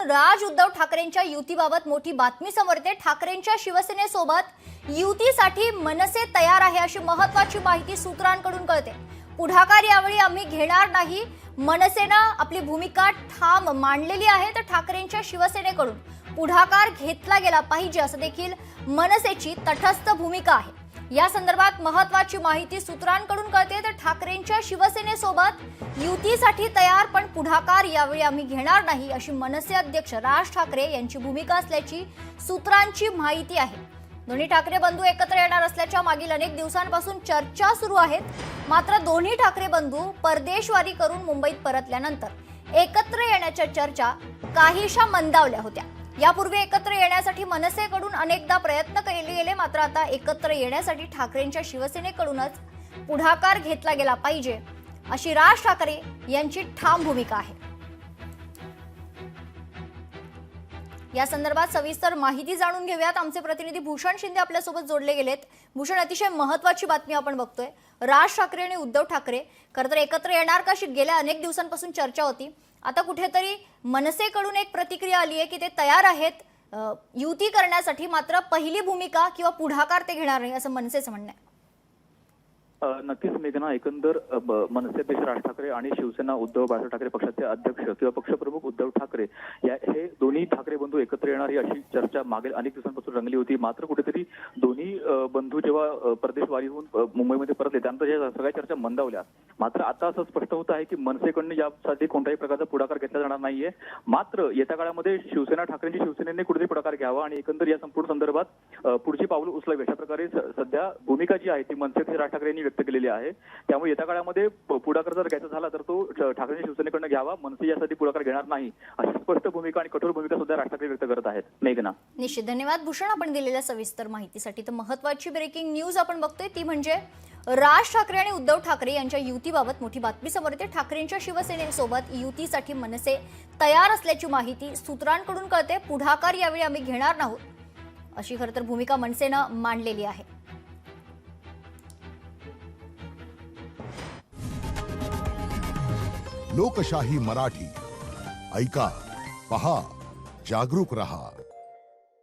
राज उद्धव ठाकरेंच्या युतीबाबत मोठी बातमी समोर येते। ठाकरेंच्या शिवसेनेसोबत युतीसाठी मनसे तयार आहे अशी महत्त्वाची माहिती सूत्रांकडून कळते। पुढाकार यावेळी आम्ही घेणार नाही, मनसेनं आपली भूमिका ठाम मांडलेली आहे। तर ठाकरेंच्या शिवसेनेकडून पुढाकार घेतला गेला पाहिजे असं देखील मनसेची तटस्थ भूमिका आहे। या संदर्भात महत्त्वाची माहिती सूत्रांकडून कळते। तर ठाकरेंच्या शिवसेनेसोबत युतीसाठी तयार, पण पुढाकार यावेळी आम्ही घेणार नाही अशी मनसे अध्यक्ष राज ठाकरे यांची भूमिका असल्याची सूत्रांची माहिती आहे। दोन्ही ठाकरे बंधू एकत्र येणार असल्याच्या मागील अनेक दिवसांपासून चर्चा सुरू आहेत। मात्र दोन्ही ठाकरे बंधू परदेशवारी करून मुंबईत परतल्यानंतर एकत्र येण्याच्या चर्चा काहीशा मंदावल्या होत्या। यापूर्वी एकत्र येण्यासाठी मनसेकडून अनेकदा प्रयत्न केले गेले, मात्र आता एकत्र येण्यासाठी ठाकरेंच्या शिवसेनेकडूनच पुढाकार घेतला गेला पाहिजे अशी राज ठाकरे यांची ठाम भूमिका आहे। या संदर्भात सविस्तर माहिती जाणून घेऊयात। आमचे प्रतिनिधी भूषण शिंदे आपल्या सोबत जोडले गेलेत। भूषण, अतिशय महत्त्वाची बातमी आपण बघतोय। राज ठाकरे आणि उद्धव ठाकरे खरं तर एकत्र येणार का, गेल्या अनेक दिवसांपासून चर्चा होती। आता कुठेतरी मनसेकडून एक प्रतिक्रिया आली आहे की ते तयार आहेत युती करण्यासाठी, मात्र पहिली भूमिका किंवा पुढाकार ते घेणार नाही असं मनसेचं म्हणणं आहे। नक्कीच मेघना, एकंदर मनसे अध्यक्ष राज ठाकरे आणि शिवसेना उद्धव बाळासाहेब ठाकरे पक्षाचे अध्यक्ष किंवा पक्षप्रमुख उद्धव ठाकरे हे दोन्ही ठाकरे बंधू एकत्र येणार अशी चर्चा मागील अनेक दिवसांपासून रंगली होती। मात्र कुठेतरी दोन्ही बंधू जेव्हा परदेशवारीहून मुंबईमध्ये परतले त्यानंतर या सगळ्या चर्चा मंदावल्या। मात्र आता असं स्पष्ट होत आहे की मनसेकडून यासाठी कोणत्याही प्रकारचा पुढाकार घेतला जाणार नाहीये। मात्र येत्या काळामध्ये शिवसेना ठाकरेंची शिवसेनेने कुठेतरी पुढाकार घ्यावा आणि एकंदर या संपूर्ण संदर्भात पुढची पावलं उचलावी अशा प्रकारे सध्या भूमिका जी आहे ती मनसे राज ठाकरे यांनी व्यक्त केलेली आहे। त्यामुळे येत्या काळामध्ये पुढाकार जर घ्यायचा झाला तर तो ठाकरे शिवसेनेकडून घ्यावा, मनसे यासाठी पुढाकार घेणार नाही अशी स्पष्ट भूमिका आणि कठोर भूमिका सुद्धा राज ठाकरे व्यक्त करत आहेत। मेघना, निश्चित धन्यवाद भूषण आपण दिलेल्या सविस्तर माहितीसाठी। तर महत्त्वाची ब्रेकिंग न्यूज आपण बघतोय ती म्हणजे राज ठाकरे आणि उद्धव ठाकरे यांच्या युतीबाबत मोठी बातमी समोर येते। ठाकरेंच्या शिवसेनेसोबत युतीसाठी मनसे तयार असल्याची माहिती सूत्रांकडून कळते। पुढाकार यावेळी आम्ही घेणार नाहीत अशी खरं तर भूमिका मनसेनं मांडलेली आहे। लोकशाही मराठी ऐका, पहा, जागरूक रहा।